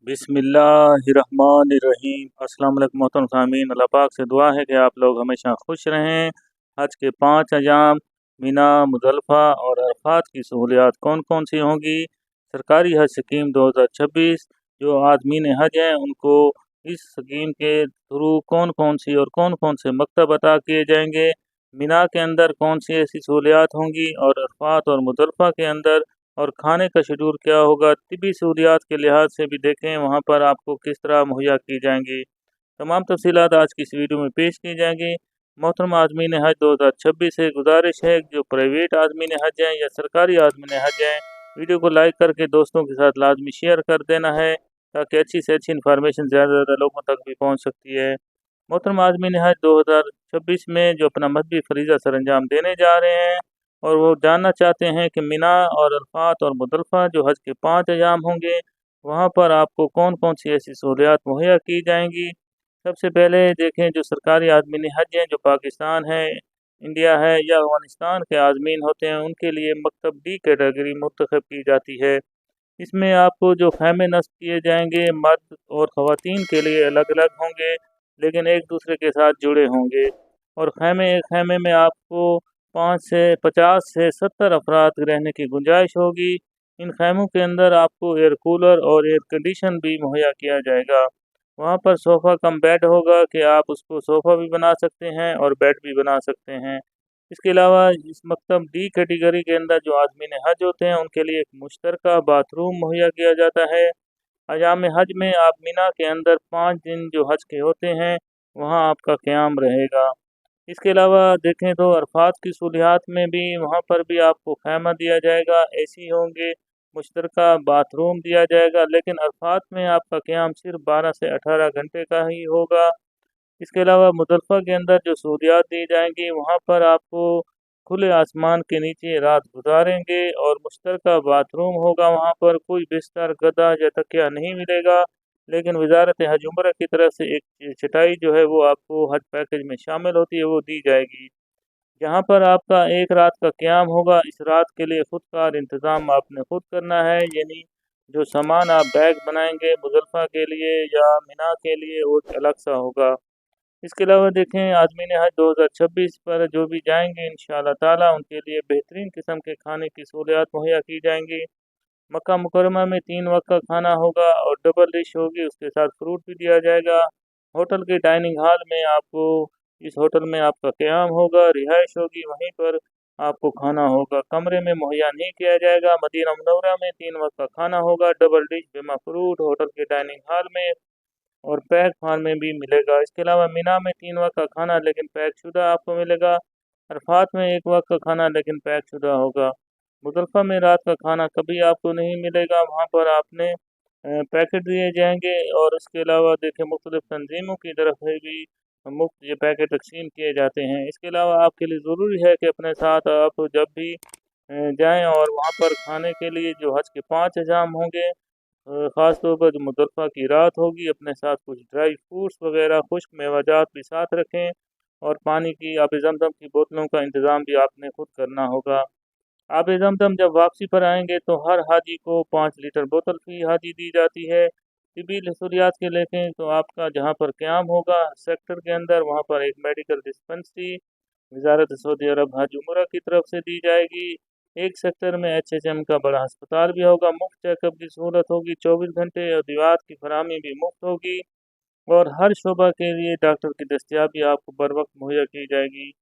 बिस्मिल्लाहिर्रहमानिर्रहीम। अस्सलाम वालेकुम मोहतरम सामीन, अल्लाह पाक से दुआ है कि आप लोग हमेशा खुश रहें। हज के 5 अयाम मिना, मुज़दलिफ़ा और अरफात की सहूलियात कौन कौन सी होंगी। सरकारी हज स्कीम 2026 जो आज़मीन हज हैं उनको इस स्कीम के थ्रू कौन कौन से मकतब अता किए जाएंगे। मिना के अंदर कौन सी ऐसी सहूलियात होंगी और अरफात और मुज़दलिफ़ा के अंदर और खाने का शेड्यूल क्या होगा। तिबी सहूलियात के लिहाज से भी देखें वहाँ पर आपको किस तरह मुहैया की जाएंगी। तमाम तफसीलात आज की इस वीडियो में पेश की जाएंगी। मोहतरम आज़मीन हज 2026 से गुजारिश है जो प्राइवेट आज़मीन हज हैं या सरकारी आज़मीन हज हैं, वीडियो को लाइक करके दोस्तों के साथ लाजमी शेयर कर देना है ताकि अच्छी से अच्छी इन्फॉर्मेशन ज़्यादा से ज़्यादा लोगों तक भी पहुँच सकती है। मोहतरम आज़मीन हज 2026 में जो अपना मजहबी फरीज़ा सर अंजाम देने जा रहे हैं और वो जानना चाहते हैं कि मिना और अरफात और मुज़दलिफ़ा जो हज के 5 अयाम होंगे वहाँ पर आपको कौन कौन सी ऐसी सहूलियात मुहैया की जाएंगी। सबसे पहले देखें जो सरकारी आज़मीन हज हैं जो पाकिस्तान है, इंडिया है या अफ़गानिस्तान के आज़मीन होते हैं उनके लिए मकतब डी कैटेगरी मुंतखब की जाती है। इसमें आपको जो खैमे नस्ब किए जाएंगे मर्द और ख़वातीन के लिए अलग अलग होंगे लेकिन एक दूसरे के साथ जुड़े होंगे। और एक खैमे में आपको 50 से 70 अफराद रहने की गुंजाइश होगी। इन खैमों के अंदर आपको एयर कूलर और एयर कंडीशन भी मुहैया किया जाएगा। वहाँ पर सोफ़ा कम बेड होगा कि आप उसको सोफ़ा भी बना सकते हैं और बेड भी बना सकते हैं। इसके अलावा इस मकतब डी कैटेगरी के अंदर जो आज़मीन हज होते हैं उनके लिए एक मुश्तरका बाथरूम मुहैया किया जाता है। अयाम हज में आप मिना के अंदर 5 दिन जो हज के होते हैं वहाँ आपका क़याम रहेगा। इसके अलावा देखें तो अरफात की सहूलियात में भी वहाँ पर भी आपको खैमा दिया जाएगा, एसी होंगे, मुश्तरका बाथरूम दिया जाएगा, लेकिन अरफात में आपका क़याम सिर्फ 12 से 18 घंटे का ही होगा। इसके अलावा मुज़दलिफ़ा के अंदर जो सहूलियात दी जाएंगी वहाँ पर आपको खुले आसमान के नीचे रात गुजारेंगे और मुश्तरका बाथरूम होगा। वहाँ पर कोई बिस्तर, गदा या तकिया नहीं मिलेगा, लेकिन वजारत हज उम्रा की तरफ से एक चटाई जो है वो आपको हज पैकेज में शामिल होती है वो दी जाएगी। जहाँ पर आपका एक रात का क़याम होगा इस रात के लिए ख़ुद कार इंतज़ाम आपने खुद करना है, यानी जो सामान आप बैग बनाएंगे मुज़दलिफ़ा के लिए या मिना के लिए वो अलग सा होगा। इसके अलावा देखें आज़मीन हज 2026 पर जो भी जाएंगे इंशाअल्लाह ताला उनके लिए बेहतरीन किस्म के खाने की सहूलियात मुहैया की जाएंगी। मक्का मुकरमा में 3 वक्त का खाना होगा और डबल डिश होगी, उसके साथ फ्रूट भी दिया जाएगा। होटल के डाइनिंग हॉल में आपको इस होटल में आपका क़याम होगा, रिहाइश होगी, वहीं पर आपको खाना होगा, कमरे में मुहैया नहीं किया जाएगा। मदीना मुनव्वरा में 3 वक्त का खाना होगा, डबल डिश बिमा फ्रूट होटल के डाइनिंग हॉल में और पैक खान में भी मिलेगा। इसके अलावा मिना में 3 वक्त का खाना लेकिन पैक शुदा आपको मिलेगा। अरफात में 1 वक्त का खाना लेकिन पैक शुदा होगा। मुज़दलिफ़ा में रात का खाना कभी आपको नहीं मिलेगा, वहाँ पर आपने पैकेट दिए जाएंगे। और इसके अलावा देखिए मुख्तलिफ़ तंजीमों की तरफ से भी मुफ्त ये पैकेट तकसीम किए जाते हैं। इसके अलावा आपके लिए ज़रूरी है कि अपने साथ आप जब भी जाएँ और वहाँ पर खाने के लिए जो हज के 5 अयाम होंगे ख़ास तौर पर जो मुज़दलिफ़ा की रात होगी अपने साथ कुछ ड्राई फ्रूट्स वगैरह खुश्क मेवाजात भी साथ रखें और पानी की आब ज़मज़म की बोतलों का इंतज़ाम भी आपने खुद करना होगा। आब ज़मज़म जब वापसी पर आएंगे तो हर हाजी को 5 लीटर बोतल फ़ी हाजी दी जाती है। तिबी सहूलियात के लेखें तो आपका जहाँ पर क़याम होगा सेक्टर के अंदर वहाँ पर एक मेडिकल डिस्पेंसरी वज़ारत सऊदी अरब हज उम्रा की तरफ से दी जाएगी। एक सेक्टर में HHM का बड़ा अस्पताल भी होगा, मुफ्त चेकअप की सहूलत होगी, 24 घंटे अद्वियात की फराहमी भी मुफ्त होगी और हर शोबा के लिए डॉक्टर की दस्तयाबी आपको बर वक्त मुहैया की जाएगी।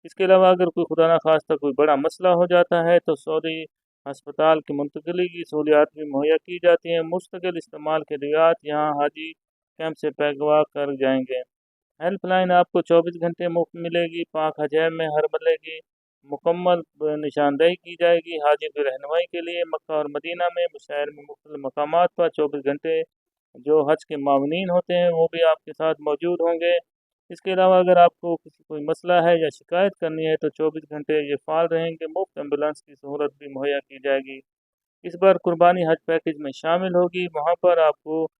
इसके अलावा अगर कोई खुदा न खास्ता कोई बड़ा मसला हो जाता है तो सऊदी अस्पताल की मुंतकली की सहूलियात भी मुहैया की जाती हैं। मुस्तकिल इस्तेमाल के अद्वियात यहाँ हाजी कैंप से पैगवा कर जाएंगे। हेल्पलाइन आपको 24 घंटे मुफ्त मिलेगी। पाक हजैब में हर मरहले की मुकम्मल निशानदेही की जाएगी। हाजी की रहनुमाई के लिए मक्का और मदीना में शहर में मुख्तलिफ मकामात पर 24 घंटे जो हज के मावनीन होते हैं वो भी आपके साथ मौजूद होंगे। इसके अलावा अगर आपको कोई मसला है या शिकायत करनी है तो 24 घंटे ये फ़ाल रहेंगे। मुफ्त एम्बुलेंस की सहूलत भी मुहैया की जाएगी। इस बार कुर्बानी हज पैकेज में शामिल होगी। वहाँ पर आपको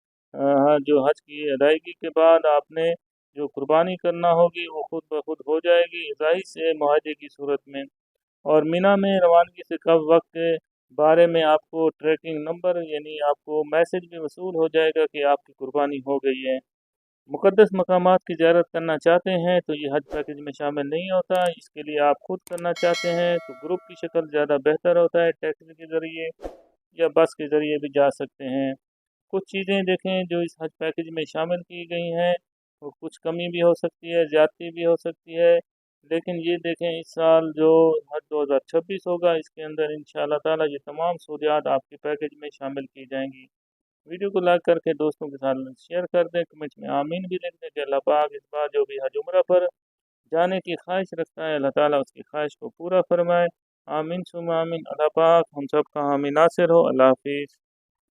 जो हज की अदायगी के बाद आपने जो कुर्बानी करना होगी वो खुद ब खुद हो जाएगी ज़ाहिर से मुआहदे की सूरत में। और मिना में रवानगी से कब वक्त बारे में आपको ट्रैकिंग नंबर यानी आपको मैसेज भी वसूल हो जाएगा कि आपकी कुर्बानी हो गई है। मुक़द्दस मकामात की ज़ियारत करना चाहते हैं तो ये हज पैकेज में शामिल नहीं होता। इसके लिए आप खुद करना चाहते हैं तो ग्रुप की शक्ल ज़्यादा बेहतर होता है, टैक्सी के ज़रिए या बस के ज़रिए भी जा सकते हैं। कुछ चीज़ें देखें जो इस हज पैकेज में शामिल की गई हैं, तो कुछ कमी भी हो सकती है, ज़्यादती भी हो सकती है, लेकिन ये देखें इस साल जो हज 2026 होगा इसके अंदर इंशाअल्लाह ताला ये तमाम सहूलियात आपके पैकेज में शामिल की जाएंगी। वीडियो को लाइक करके दोस्तों के साथ शेयर कर दें, कमेंट में आमीन भी लिख दें कि अल्लाह पाक इस बार जो भी हज उम्रा पर जाने की ख्वाहिश रखता है अल्लाह ताला उसकी ख्वाहिश को पूरा फरमाए। आमीन सुम्मा आमीन। अल्लाह पाक हम सब का हामी नासिर हो। अल्लाह हाफिज़।